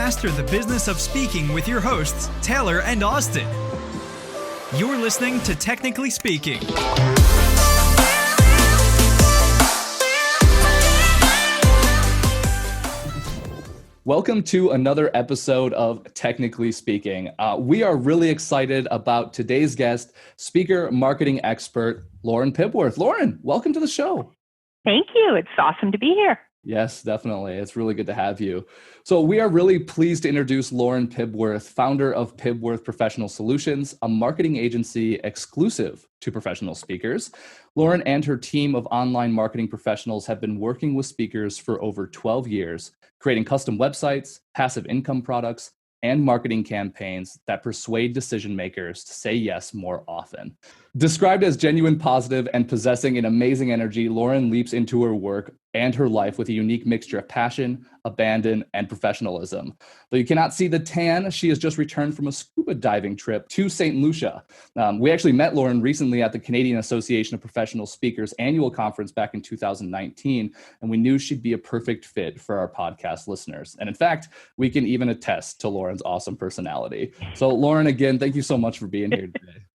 master the business of speaking with your hosts, Taylor and Austin. You're listening to Technically Speaking. Welcome to another episode of Technically Speaking. We are really excited about today's guest, speaker marketing expert, Lauren Pibworth. Lauren, welcome to the show. Thank you. It's awesome to be here. Yes, definitely. It's really good to have you. So we are really pleased to introduce Lauren Pibworth, founder of Pibworth Professional Solutions, a marketing agency exclusive to professional speakers. Lauren and her team of online marketing professionals have been working with speakers for over 12 years, creating custom websites, passive income products, and marketing campaigns that persuade decision makers to say yes more often. Described as genuine, positive, and possessing an amazing energy, Lauren leaps into her work and her life with a unique mixture of passion, abandon, and professionalism. Though you cannot see the tan, she has just returned from a scuba diving trip to St. Lucia. We actually met Lauren recently at the Canadian Association of Professional Speakers annual conference back in 2019, and we knew she'd be a perfect fit for our podcast listeners. And in fact, we can even attest to Lauren's awesome personality. So Lauren, again, thank you so much for being here today.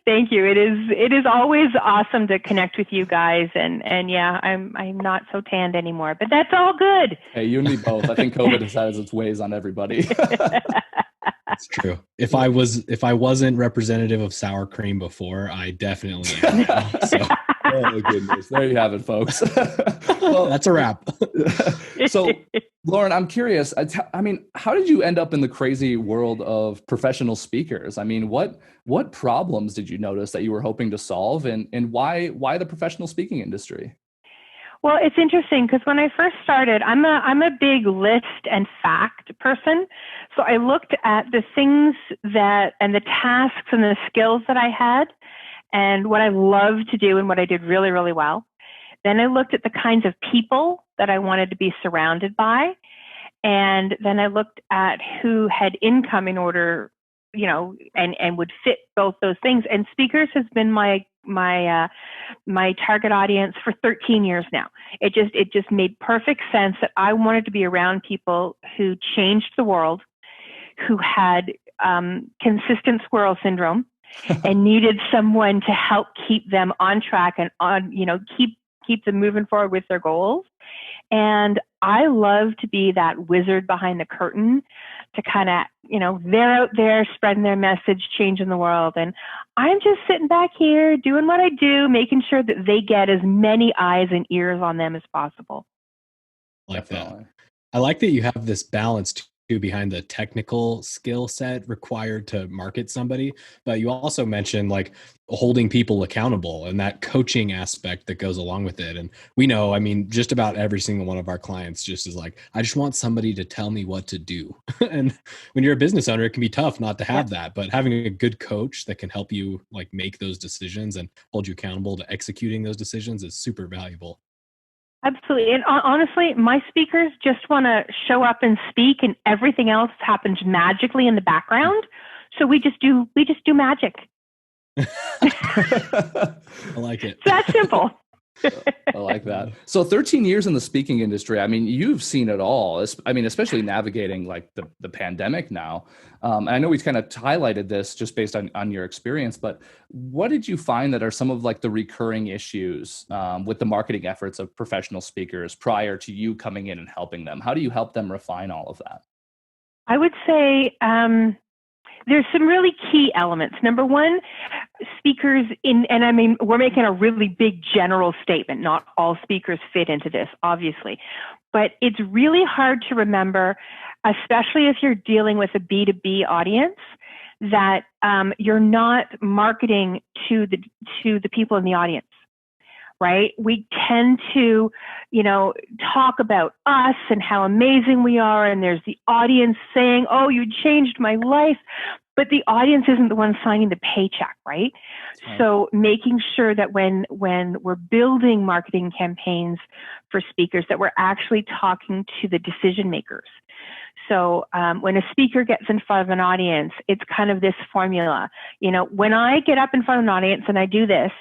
Thank you. It is always awesome to connect with you guys, and yeah, I'm not so tanned anymore, but that's all good. Hey, you and me both. I think COVID has its ways on everybody. That's true. If I wasn't representative of sour cream before, I definitely am now, so. Oh, goodness. There you have it, folks. Well, that's a wrap. So, Lauren, I'm curious. How did you end up in the crazy world of professional speakers? I mean, what problems did you notice that you were hoping to solve, and why the professional speaking industry? Well, it's interesting because when I first started, I'm a big list and fact person. So I looked at the things and the tasks and the skills that I had and what I loved to do and what I did really, really well. Then I looked at the kinds of people that I wanted to be surrounded by. And then I looked at who had income in order, and would fit both those things. And speakers has been my target audience for 13 years now. It just made perfect sense that I wanted to be around people who changed the world, who had consistent squirrel syndrome, and needed someone to help keep them on track and keep them moving forward with their goals. And I love to be that wizard behind the curtain to kind of, they're out there spreading their message, changing the world. And I'm just sitting back here doing what I do, making sure that they get as many eyes and ears on them as possible. Like that. I like that you have this balance too behind the technical skill set required to market somebody, but you also mentioned like holding people accountable and that coaching aspect that goes along with it. And we know, just about every single one of our clients just is like, I just want somebody to tell me what to do. And when you're a business owner, it can be tough not to have that, but having a good coach that can help you like make those decisions and hold you accountable to executing those decisions is super valuable. Absolutely. And honestly, my speakers just want to show up and speak, and everything else happens magically in the background. So we just do magic. I like it. It's that simple. I like that. So 13 years in the speaking industry, you've seen it all, especially navigating like the pandemic now. And I know we've kind of highlighted this just based on your experience, but what did you find that are some of like the recurring issues with the marketing efforts of professional speakers prior to you coming in and helping them? How do you help them refine all of that? I would say there's some really key elements. Number one, speakers we're making a really big general statement. Not all speakers fit into this, obviously, but it's really hard to remember, especially if you're dealing with a B2B audience, that you're not marketing to the people in the audience. Right? We tend to, talk about us and how amazing we are. And there's the audience saying, oh, you changed my life. But the audience isn't the one signing the paycheck, right? So making sure that when we're building marketing campaigns for speakers, that we're actually talking to the decision makers. So when a speaker gets in front of an audience, it's kind of this formula. When I get up in front of an audience and I do this,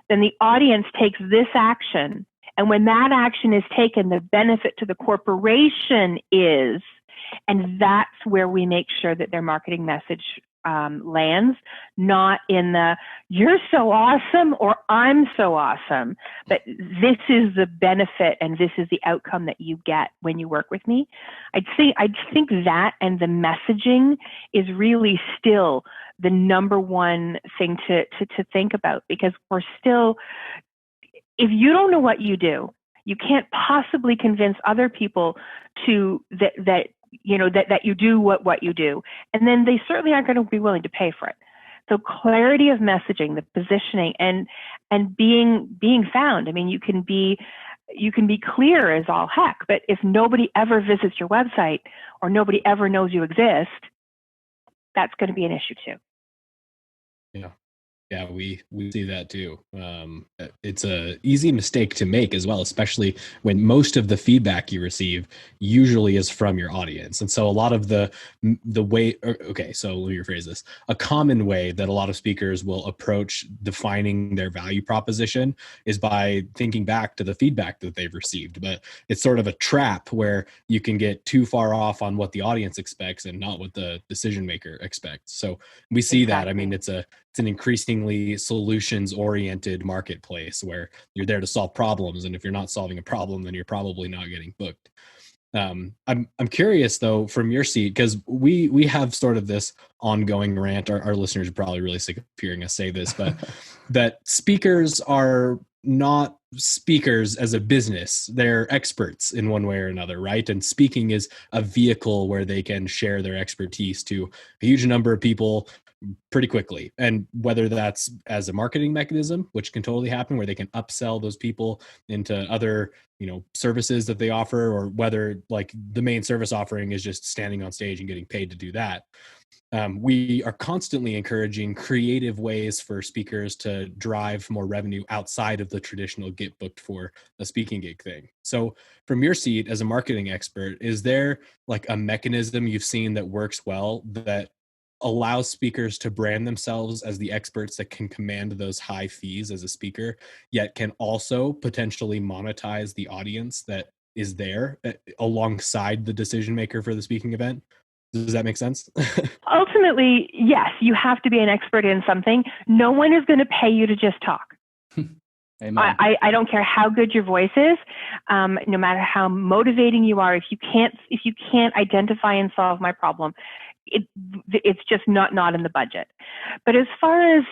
then the audience takes this action. And when that action is taken, the benefit to the corporation is, And that's where we make sure that their marketing message lands, not in the "you're so awesome" or "I'm so awesome," but this is the benefit and this is the outcome that you get when you work with me. I'd think that and the messaging is really still the number one thing to think about, because we're still, if you don't know what you do, you can't possibly convince other people that you do what you do. And then they certainly aren't going to be willing to pay for it. So clarity of messaging, the positioning, and being found. I mean, you can be clear as all heck, but if nobody ever visits your website or nobody ever knows you exist, that's going to be an issue too. Yeah, we see that too. It's a easy mistake to make as well, especially when most of the feedback you receive usually is from your audience. And so a lot of the way, okay, so let me rephrase this. A common way that a lot of speakers will approach defining their value proposition is by thinking back to the feedback that they've received. But it's sort of a trap where you can get too far off on what the audience expects and not what the decision maker expects. So we see that. I mean, it's an increasingly solutions-oriented marketplace where you're there to solve problems, and if you're not solving a problem, then you're probably not getting booked. I'm curious though, from your seat, because we have sort of this ongoing rant. Our listeners are probably really sick of hearing us say this, but that speakers are not speakers as a business. They're experts in one way or another, right? And speaking is a vehicle where they can share their expertise to a huge number of people pretty quickly. And whether that's as a marketing mechanism, which can totally happen, where they can upsell those people into other, services that they offer, or whether like the main service offering is just standing on stage and getting paid to do that. We are constantly encouraging creative ways for speakers to drive more revenue outside of the traditional get booked for a speaking gig thing. So from your seat as a marketing expert, is there like a mechanism you've seen that works well that allows speakers to brand themselves as the experts that can command those high fees as a speaker, yet can also potentially monetize the audience that is there alongside the decision maker for the speaking event? Does that make sense? Ultimately, yes, you have to be an expert in something. No one is going to pay you to just talk. Amen. I don't care how good your voice is, no matter how motivating you are. If you can't identify and solve my problem, it's just not in the budget. But as far as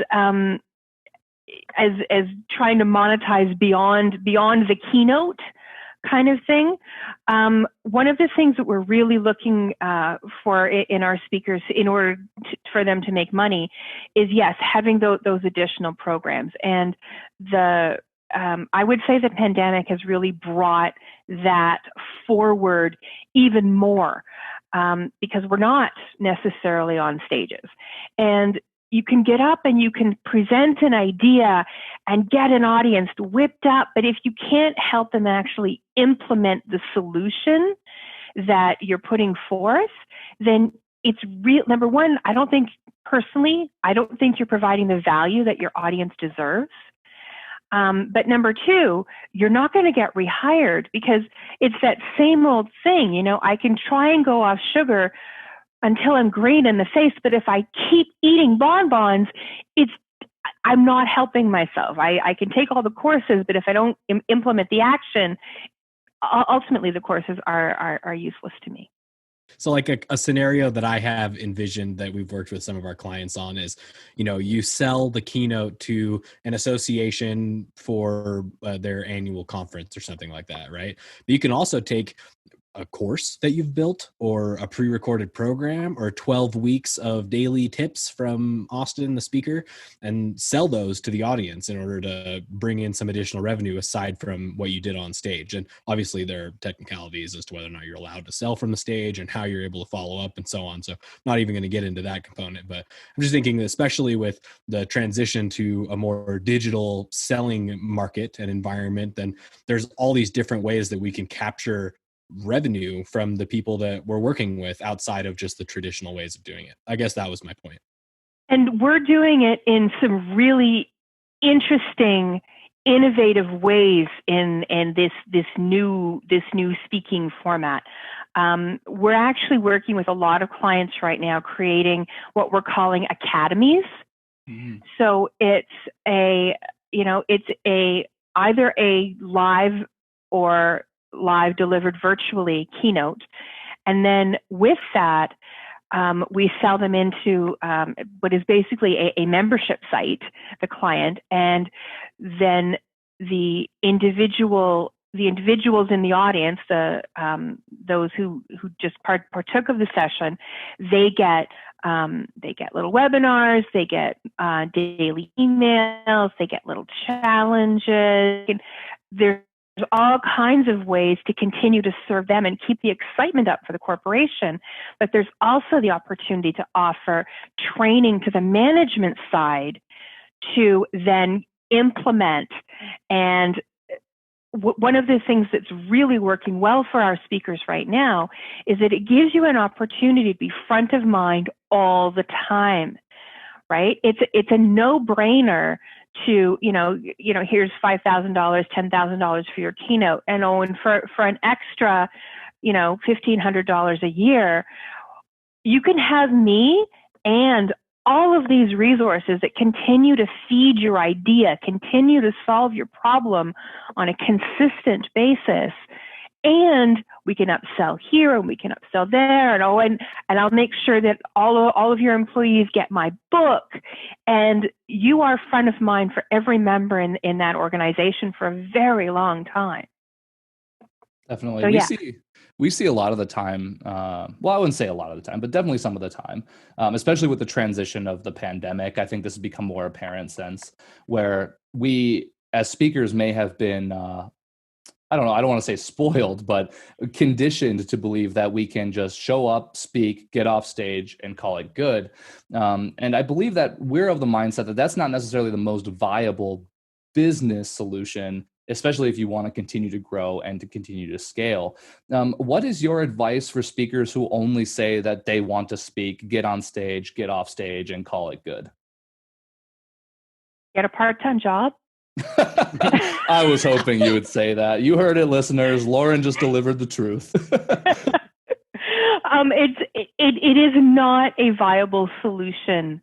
trying to monetize beyond the keynote kind of thing, one of the things that we're really looking for in our speakers in order for them to make money is, yes, having those additional programs. And I would say the pandemic has really brought that forward even more, because we're not necessarily on stages. And you can get up and you can present an idea and get an audience whipped up, but if you can't help them actually implement the solution that you're putting forth, then it's real. Number one, I don't think you're providing the value that your audience deserves. But number two, you're not going to get rehired, because it's that same old thing. I can try and go off sugar until I'm green in the face, but if I keep eating bonbons, I'm not helping myself. I can take all the courses, but if I don't implement the action, ultimately the courses are useless to me. So like a scenario that I have envisioned that we've worked with some of our clients on is, you sell the keynote to an association for their annual conference or something like that, right? But you can also take a course that you've built, or a pre-recorded program, or 12 weeks of daily tips from Austin, the speaker, and sell those to the audience in order to bring in some additional revenue aside from what you did on stage. And obviously there are technicalities as to whether or not you're allowed to sell from the stage and how you're able to follow up and so on. So I'm not even going to get into that component, but I'm just thinking that especially with the transition to a more digital selling market and environment, then there's all these different ways that we can capture revenue from the people that we're working with outside of just the traditional ways of doing it. I guess that was my point. And we're doing it in some really interesting, innovative ways in this new speaking format. We're actually working with a lot of clients right now, creating what we're calling academies. Mm-hmm. So it's either a live or live delivered virtually keynote. And then with that, we sell them into what is basically a membership site, the client, and then the individuals in the audience, those who just partook of the session, they get little webinars, they get daily emails, they get little challenges. There's all kinds of ways to continue to serve them and keep the excitement up for the corporation. But there's also the opportunity to offer training to the management side to then implement. And one of the things that's really working well for our speakers right now is that it gives you an opportunity to be front of mind all the time, right? It's a no-brainer to, here's $5,000, $10,000 for your keynote. And for an extra, $1,500 a year, you can have me and all of these resources that continue to feed your idea, continue to solve your problem on a consistent basis. And we can upsell here and we can upsell there, and I'll make sure that all of your employees get my book, and you are front of mind for every member in that organization for a very long time. Definitely. So, We see a lot of the time, well, I wouldn't say a lot of the time, but definitely some of the time, especially with the transition of the pandemic. I think this has become more apparent since, where we as speakers may have been, I don't want to say spoiled, but conditioned to believe that we can just show up, speak, get off stage, and call it good. And I believe that we're of the mindset that that's not necessarily the most viable business solution, especially if you want to continue to grow and to continue to scale. What is your advice for speakers who only say that they want to speak, get on stage, get off stage, and call it good? Get a part-time job. I was hoping you would say that. You heard it, listeners. Lauren just delivered the truth. It is not a viable solution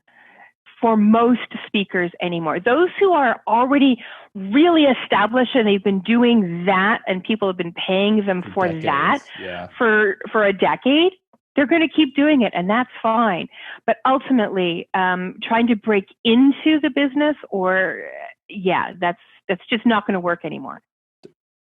for most speakers anymore. Those who are already really established and they've been doing that, and people have been paying them for decades, that yeah. for a decade, they're going to keep doing it, and that's fine. But ultimately, trying to break into the business, that's just not going to work anymore.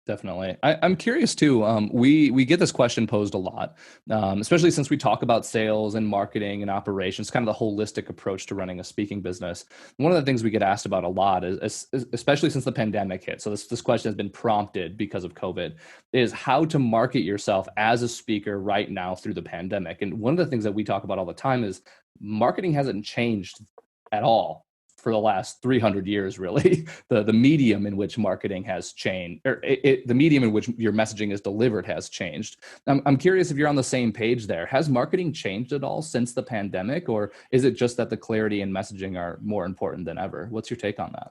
Definitely. I'm curious too. We get this question posed a lot, especially since we talk about sales and marketing and operations, kind of the holistic approach to running a speaking business. One of the things we get asked about a lot is especially since the pandemic hit. So this question has been prompted because of COVID, is how to market yourself as a speaker right now through the pandemic. And one of the things that we talk about all the time is marketing hasn't changed at all for the last 300 years, really. The medium in which marketing has changed, or the medium in which your messaging is delivered has changed. I'm curious if you're on the same page there. Has marketing changed at all since the pandemic, or is it just that the clarity and messaging are more important than ever? What's your take on that?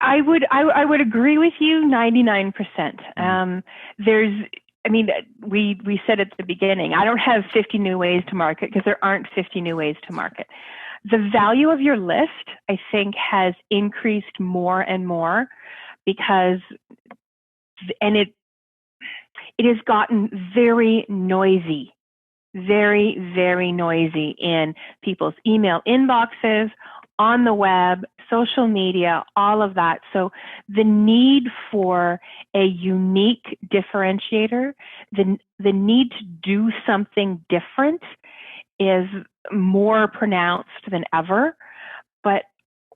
I would agree with you 99%. We said at the beginning, I don't have 50 new ways to market, because there aren't 50 new ways to market. The value of your list, I think, has increased more and more because, and it has gotten very noisy, very, very noisy in people's email inboxes, on the web, social media, all of that. So the need for a unique differentiator, the need to do something different is more pronounced than ever. But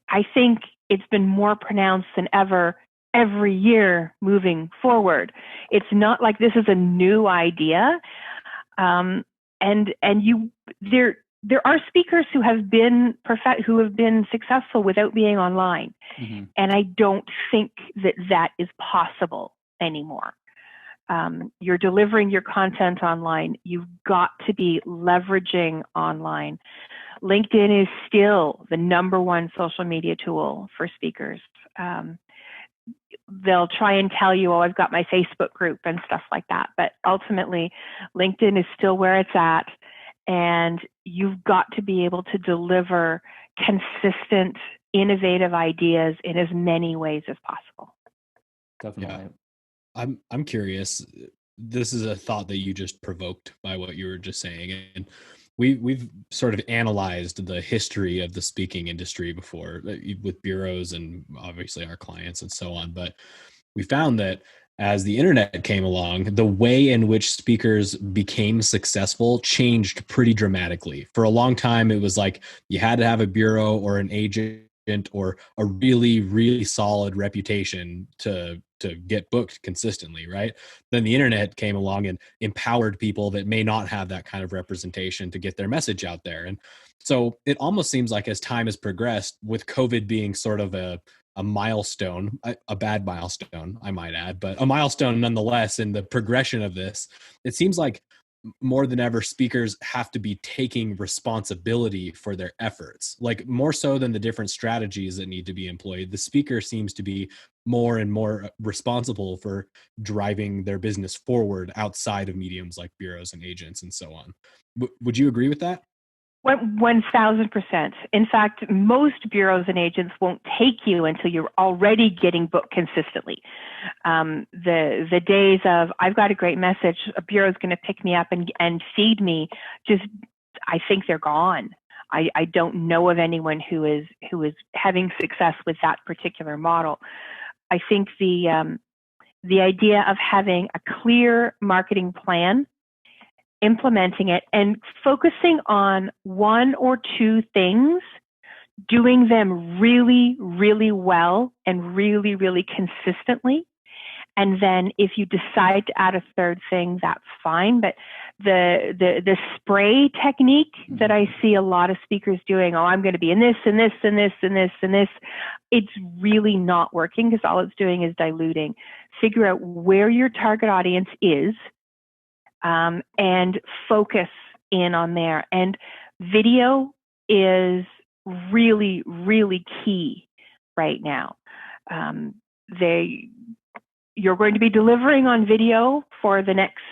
I think it's been more pronounced than ever every year moving forward. It's not like this is a new idea. There are speakers who have been successful without being online. Mm-hmm. And I don't think that is possible anymore. You're delivering your content online. You've got to be leveraging online. LinkedIn is still the #1 social media tool for speakers. they'll try and tell you, oh, I've got my Facebook group and stuff like that. But ultimately, LinkedIn is still where it's at. And you've got to be able to deliver consistent, innovative ideas in as many ways as possible. Definitely. Yeah. I'm curious. This is a thought that you just provoked by what you were just saying. And we've sort of analyzed the history of the speaking industry before with bureaus and obviously our clients and so on. But we found that as the internet came along, the way in which speakers became successful changed pretty dramatically. For a long time, it was like you had to have a bureau or an agent or a really, really solid reputation to get booked consistently, right? Then the internet came along and empowered people that may not have that kind of representation to get their message out there. And so it almost seems like as time has progressed, with COVID being sort of a milestone, a bad milestone, I might add, but a milestone nonetheless in the progression of this, it seems like more than ever, speakers have to be taking responsibility for their efforts, like more so than the different strategies that need to be employed. The speaker seems to be more and more responsible for driving their business forward outside of mediums like bureaus and agents and so on. Would you agree with that? 1,000%. In fact, most bureaus and agents won't take you until you're already getting booked consistently. The days of, I've got a great message, a bureau is going to pick me up and feed me, just, I think they're gone. I don't know of anyone who is having success with that particular model. I think the idea of having a clear marketing plan, implementing it, and focusing on one or two things, doing them really, really well and really, really consistently. And then if you decide to add a third thing, that's fine. But the spray technique that I see a lot of speakers doing, oh, I'm going to be in this and this and this and this and this, it's really not working, because all it's doing is diluting. Figure out where your target audience is, and focus in on there. And video is really, really key right now. You're going to be delivering on video for the next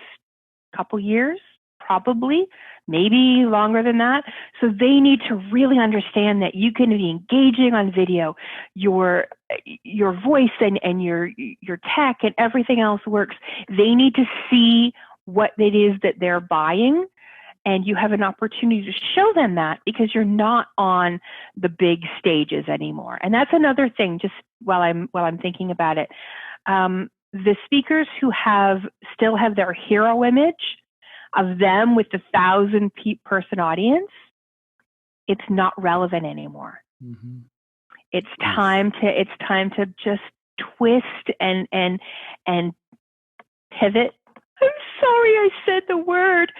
couple years, probably, maybe longer than that. So they need to really understand that you can be engaging on video. Your voice and your tech and everything else works. They need to see what it is that they're buying, and you have an opportunity to show them that, because you're not on the big stages anymore. And that's another thing, just while I'm thinking about it. The speakers who still have their hero image of them with the 1,000-person audience, it's not relevant anymore. Mm-hmm. It's time to just twist and pivot. I'm sorry I said the word.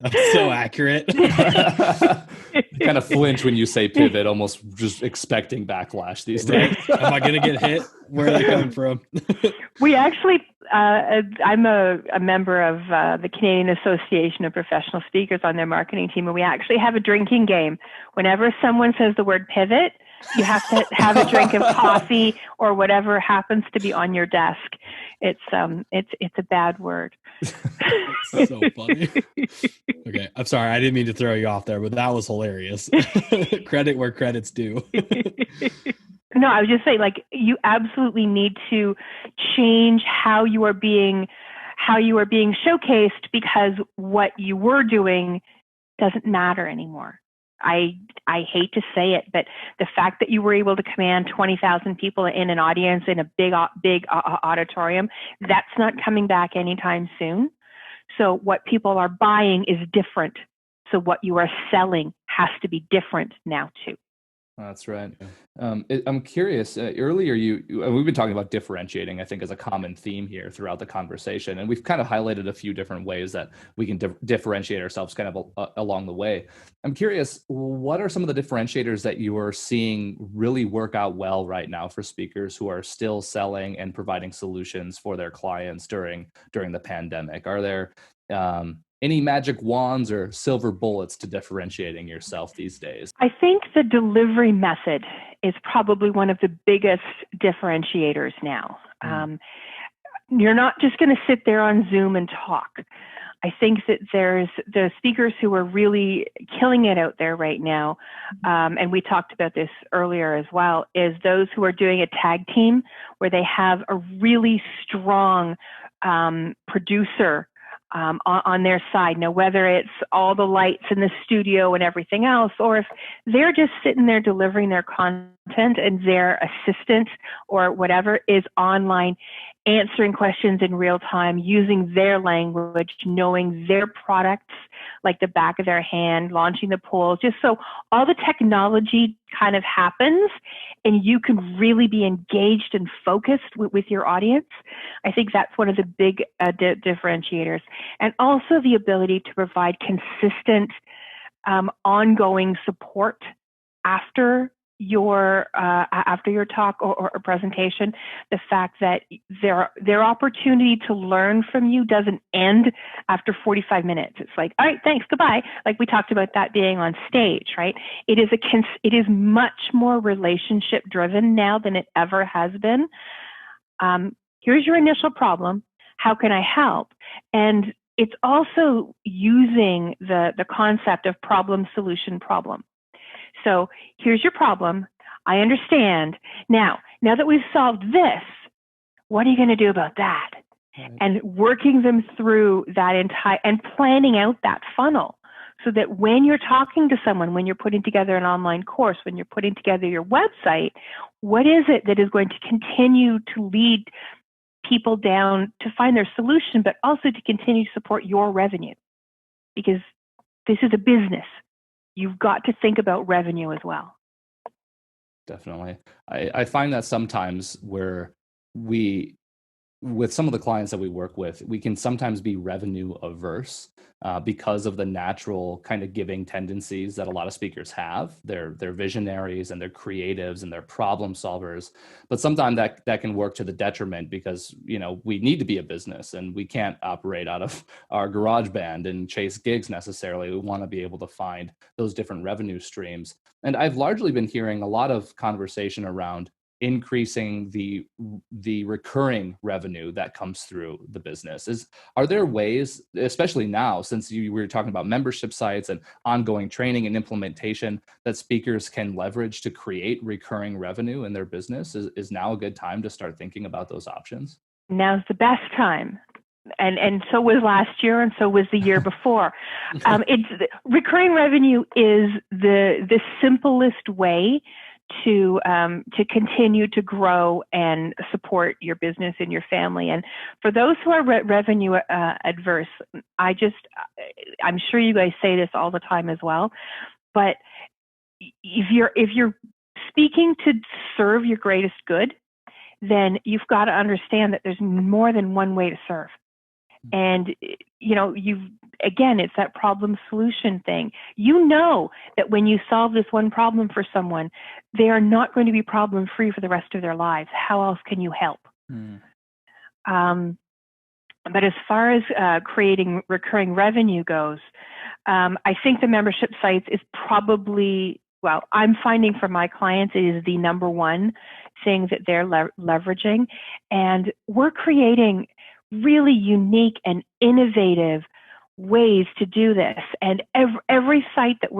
That's so accurate. You kind of flinch when you say pivot, almost just expecting backlash these days. Am I going to get hit? Where are they coming from? We actually, I'm a member of the Canadian Association of Professional Speakers on their marketing team, and we actually have a drinking game. Whenever someone says the word pivot, you have to have a drink of coffee or whatever happens to be on your desk. It's a bad word. So funny. Okay, I'm sorry, I didn't mean to throw you off there, but that was hilarious. Credit where credit's due. No, I was just saying, like, you absolutely need to change how you are being showcased, because what you were doing doesn't matter anymore. I hate to say it, but the fact that you were able to command 20,000 people in an audience in a big auditorium, that's not coming back anytime soon. So what people are buying is different. So what you are selling has to be different now too. That's right. I'm curious. Earlier, we've been talking about differentiating, I think, as a common theme here throughout the conversation, and we've kind of highlighted a few different ways that we can differentiate ourselves kind of along the way. I'm curious, what are some of the differentiators that you are seeing really work out well right now for speakers who are still selling and providing solutions for their clients during the pandemic? Are there any magic wands or silver bullets to differentiating yourself these days? I think the delivery method is probably one of the biggest differentiators now. You're not just going to sit there on Zoom and talk. I think that there's the speakers who are really killing it out there right now, and we talked about this earlier as well, is those who are doing a tag team where they have a really strong producer on their side. Now, whether it's all the lights in the studio and everything else, or if they're just sitting there delivering their content and their assistant or whatever is online answering questions in real time, using their language, knowing their products like the back of their hand, launching the polls, just so all the technology kind of happens and you can really be engaged and focused with your audience. I think that's one of the big differentiators. And also the ability to provide consistent, ongoing support after your talk or presentation. The fact that their opportunity to learn from you doesn't end after 45 minutes. It's like, all right, thanks, goodbye. Like we talked about that being on stage, right? It is much more relationship driven now than it ever has been. Here's your initial problem. How can I help? And it's also using the concept of problem, solution, problem. So here's your problem. I understand. Now that we've solved this, what are you going to do about that? Right. And working them through that and planning out that funnel so that when you're talking to someone, when you're putting together an online course, when you're putting together your website, what is it that is going to continue to lead people down to find their solution, but also to continue to support your revenue? Because this is a business. You've got to think about revenue as well. Definitely. I find that sometimes where with some of the clients that we work with, we can sometimes be revenue averse because of the natural kind of giving tendencies that a lot of speakers have. They're visionaries and they're creatives and they're problem solvers. But sometimes that can work to the detriment because, we need to be a business and we can't operate out of our garage band and chase gigs necessarily. We want to be able to find those different revenue streams. And I've largely been hearing a lot of conversation around increasing the recurring revenue that comes through the business. Are there ways, especially now, since you were talking about membership sites and ongoing training and implementation, that speakers can leverage to create recurring revenue in their business? Is now a good time to start thinking about those options? Now's the best time. And so was last year, and so was the year before. Recurring revenue is the simplest way to continue to grow and support your business and your family. And for those who are revenue adverse, I'm sure you guys say this all the time as well, but if you're speaking to serve your greatest good, then you've got to understand that there's more than one way to serve. And, it's that problem solution thing. That when you solve this one problem for someone, they are not going to be problem free for the rest of their lives. How else can you help? But as far as creating recurring revenue goes, I think the membership sites is probably, I'm finding for my clients, it is the number one thing that they're leveraging. And we're creating really unique and innovative ways to do this. And every site that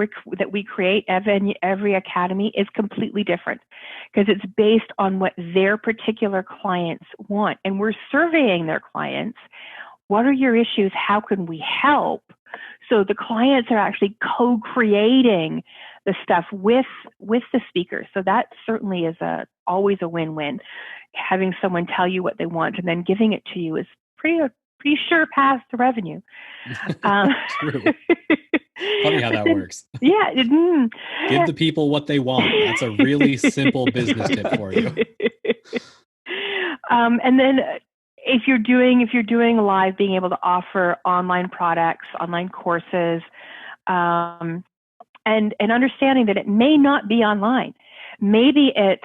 we create, every academy is completely different because it's based on what their particular clients want. And we're surveying their clients. What are your issues? How can we help? So the clients are actually co-creating the stuff with the speakers. So that certainly is always a win-win. Having someone tell you what they want and then giving it to you is pretty sure path to revenue. True. Funny how that works. Yeah. Give the people what they want. That's a really simple business tip for you. And then if you're doing live, being able to offer online products, online courses, and understanding that it may not be online. Maybe it's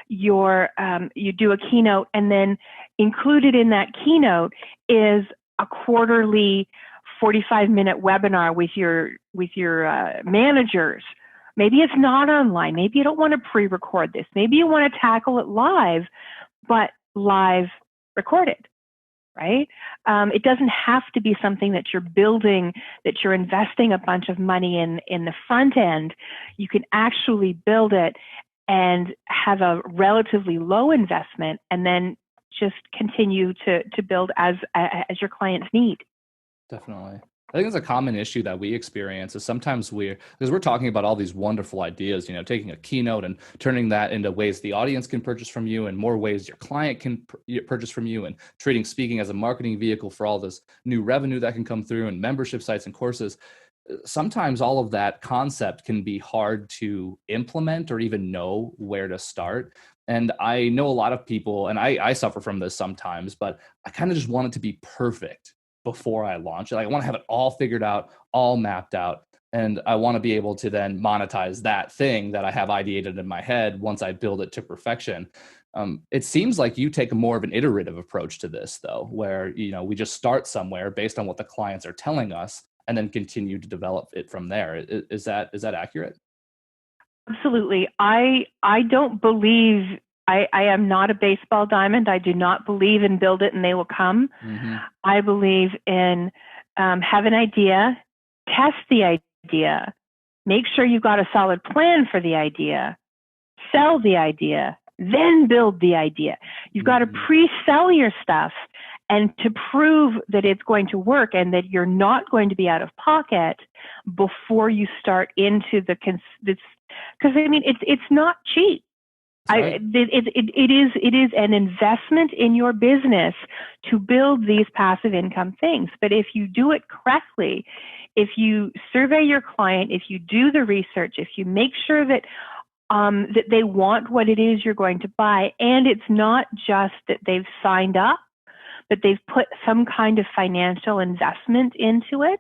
you do a keynote, and then included in that keynote is a quarterly 45-minute webinar with your managers Maybe it's not online. Maybe you don't want to pre-record this. Maybe you want to tackle it live, but live recorded, right? It doesn't have to be something that you're building, that you're investing a bunch of money in the front end. You can actually build it and have a relatively low investment, and then just continue to build as your clients need. Definitely. I think it's a common issue that we experience is sometimes because we're talking about all these wonderful ideas, taking a keynote and turning that into ways the audience can purchase from you and more ways your client can purchase from you, and treating speaking as a marketing vehicle for all this new revenue that can come through and membership sites and courses. Sometimes all of that concept can be hard to implement or even know where to start. And I know a lot of people, and I suffer from this sometimes, but I kind of just want it to be perfect before I launch it. Like, I want to have it all figured out, all mapped out. And I want to be able to then monetize that thing that I have ideated in my head once I build it to perfection. It seems like you take more of an iterative approach to this, though, where we just start somewhere based on what the clients are telling us and then continue to develop it from there. Is that accurate? Absolutely. I don't believe, I am not a baseball diamond. I do not believe in build it and they will come. Mm-hmm. I believe in have an idea, test the idea, make sure you've got a solid plan for the idea, sell the idea, then build the idea. You've got to pre-sell your stuff, and to prove that it's going to work and that you're not going to be out of pocket before you start into because I mean it's not cheap. Right. It is an investment in your business to build these passive income things. But if you do it correctly, if you survey your client, if you do the research, if you make sure that that they want what it is you're going to buy, and it's not just that they've signed up, but they've put some kind of financial investment into it.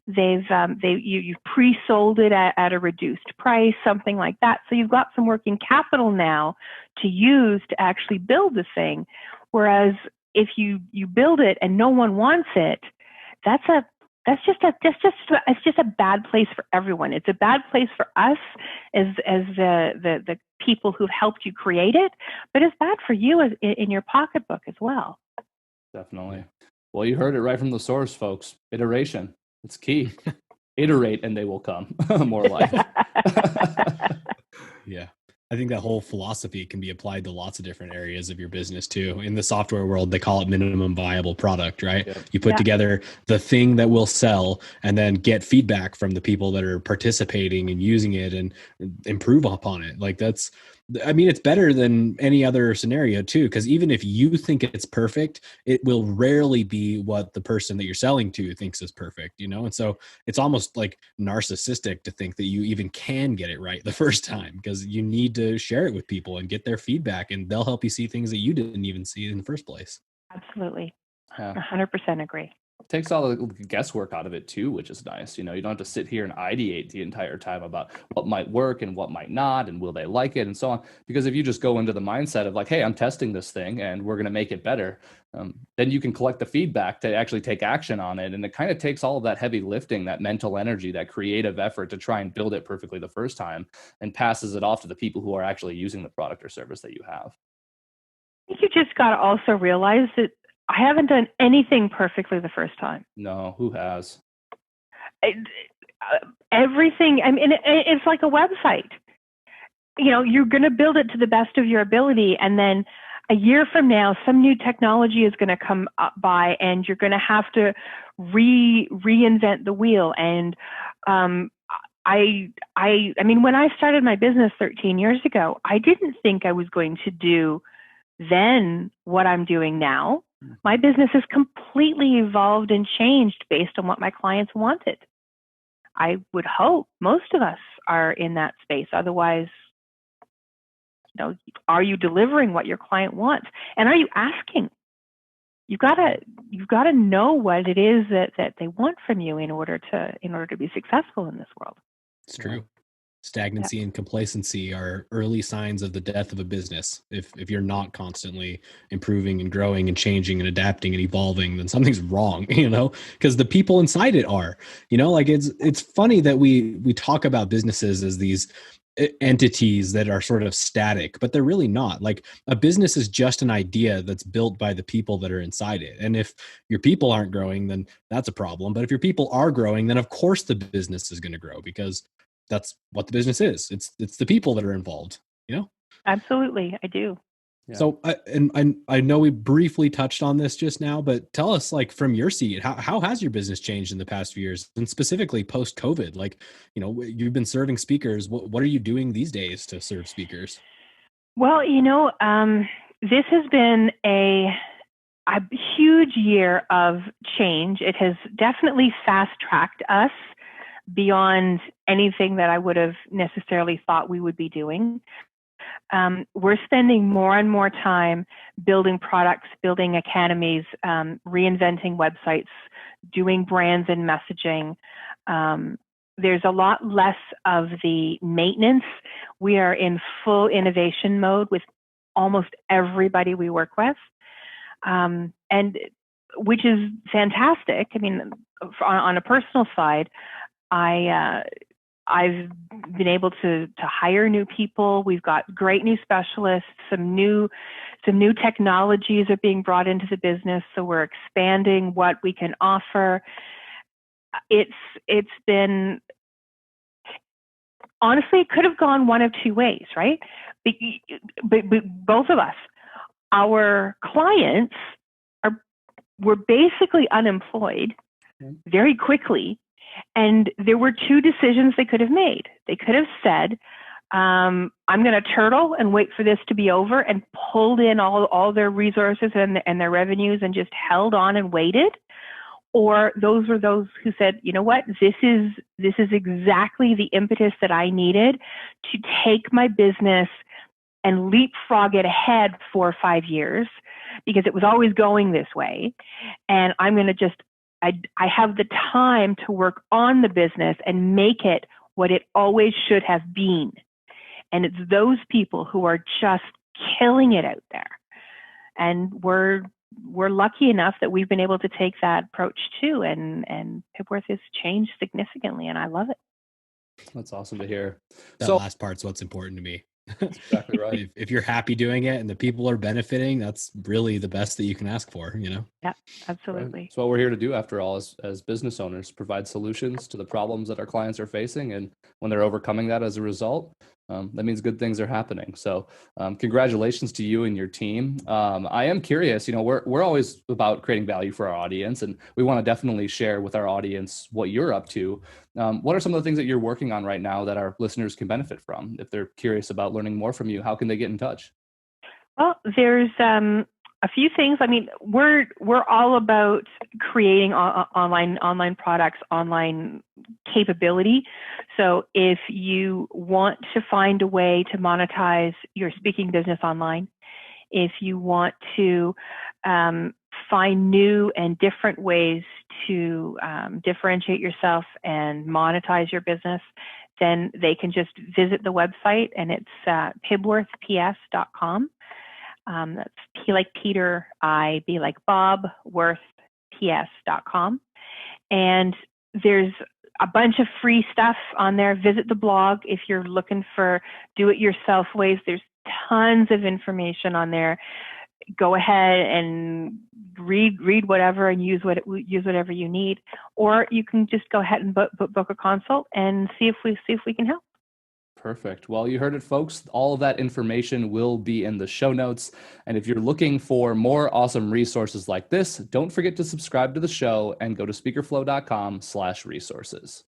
You've pre-sold it at a reduced price, something like that. So you've got some working capital now to use to actually build the thing. Whereas if you build it and no one wants it, it's just a bad place for everyone. It's a bad place for us as the people who've helped you create it, but it's bad for you in your pocketbook as well. Definitely. Well, you heard it right from the source, folks. Iteration. It's key. Iterate and they will come, more like. Yeah. I think that whole philosophy can be applied to lots of different areas of your business too. In the software world, they call it minimum viable product, right? Yep. You put together the thing that will sell and then get feedback from the people that are participating and using it and improve upon it. Like it's better than any other scenario too, because even if you think it's perfect, it will rarely be what the person that you're selling to thinks is perfect, And so it's almost like narcissistic to think that you even can get it right the first time, because you need to share it with people and get their feedback, and they'll help you see things that you didn't even see in the first place. Absolutely. Yeah. 100% agree. Takes all the guesswork out of it too, which is nice. You don't have to sit here and ideate the entire time about what might work and what might not, and will they like it and so on. Because if you just go into the mindset of like, hey, I'm testing this thing and we're going to make it better, then you can collect the feedback to actually take action on it. And it kind of takes all of that heavy lifting, that mental energy, that creative effort to try and build it perfectly the first time, and passes it off to the people who are actually using the product or service that you have. I think you just got to also realize that I haven't done anything perfectly the first time. No, who has? Everything. I mean, it's like a website. You're going to build it to the best of your ability, and then a year from now, some new technology is going to come up by, and you're going to have to reinvent the wheel. And I mean, when I started my business 13 years ago, I didn't think I was going to do then what I'm doing now. My business has completely evolved and changed based on what my clients wanted. I would hope most of us are in that space. Otherwise, are you delivering what your client wants? And are you asking? You've got to know what it is that they want from you in order to be successful in this world. It's true. Stagnancy and complacency are early signs of the death of a business. If you're not constantly improving and growing and changing and adapting and evolving, then something's wrong, because the people inside it are, like it's funny that we talk about businesses as these entities that are sort of static, but they're really not. Like a business is just an idea that's built by the people that are inside it. And if your people aren't growing, then that's a problem. But if your people are growing, then of course the business is going to grow, because that's what the business is. It's the people that are involved, Absolutely. I do. Yeah. So, I know we briefly touched on this just now, but tell us, like, from your seat, how has your business changed in the past few years, and specifically post COVID? Like, you've been serving speakers. What are you doing these days to serve speakers? Well, this has been a huge year of change. It has definitely fast-tracked us beyond anything that I would have necessarily thought we would be doing. We're spending more and more time building products, building academies, reinventing websites, doing brands and messaging. There's a lot less of the maintenance. We are in full innovation mode with almost everybody we work with, and which is fantastic. I mean, on a personal side, I've been able to hire new people. We've got great new specialists. Some new technologies are being brought into the business, so we're expanding what we can offer. It's been, honestly, it could have gone one of two ways, right? But both of us, our clients were basically unemployed very quickly. And there were two decisions they could have made. They could have said, I'm going to turtle and wait for this to be over, and pulled in all their resources and their revenues and just held on and waited. Or those were those who said, you know what, this is exactly the impetus that I needed to take my business and leapfrog it ahead 4 or 5 years, because it was always going this way. And I'm going to I have the time to work on the business and make it what it always should have been. And it's those people who are just killing it out there. And we're lucky enough that we've been able to take that approach too. And Pibworth has changed significantly, and I love it. That's awesome to hear. That last part's what's important to me. That's exactly right. If you're happy doing it and the people are benefiting, that's really the best that you can ask for, Yeah, absolutely. Right. That's what we're here to do, after all, as business owners, provide solutions to the problems that our clients are facing. And when they're overcoming that as a result, that means good things are happening. So congratulations to you and your team. I am curious, we're always about creating value for our audience, and we want to definitely share with our audience what you're up to. What are some of the things that you're working on right now that our listeners can benefit from? If they're curious about learning more from you, how can they get in touch? Well, there's a few things. I mean, we're all about creating online products, online capability. So if you want to find a way to monetize your speaking business online, if you want to find new and different ways to differentiate yourself and monetize your business, then they can just visit the website, and it's pibworthps.com. That's P like Peter, I, B like Bob, Worth, PS.com. And there's a bunch of free stuff on there. Visit the blog if you're looking for do-it-yourself ways. There's tons of information on there. Go ahead and read whatever and use whatever you need, or you can just go ahead and book a consult and see if we can help. Perfect. Well, you heard it, folks. All of that information will be in the show notes. And if you're looking for more awesome resources like this, don't forget to subscribe to the show and go to speakerflow.com/resources.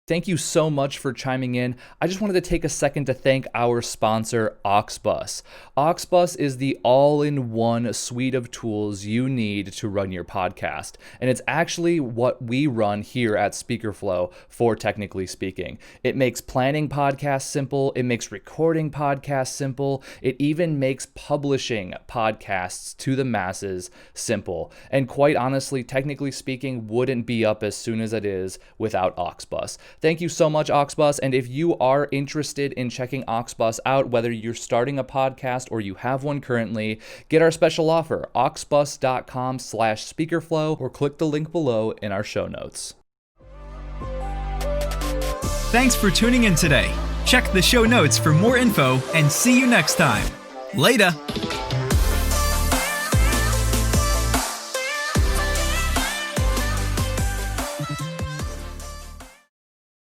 Thank you so much for chiming in. I just wanted to take a second to thank our sponsor, Auxbus. Auxbus is the all-in-one suite of tools you need to run your podcast. And it's actually what we run here at Speakerflow for Technically Speaking. It makes planning podcasts simple. It makes recording podcasts simple. It even makes publishing podcasts to the masses simple. And quite honestly, Technically Speaking wouldn't be up as soon as it is without Auxbus. Thank you so much, Oxbus. And if you are interested in checking Oxbus out, whether you're starting a podcast or you have one currently, get our special offer, oxbus.com/speakerflow, or click the link below in our show notes. Thanks for tuning in today. Check the show notes for more info and see you next time. Later.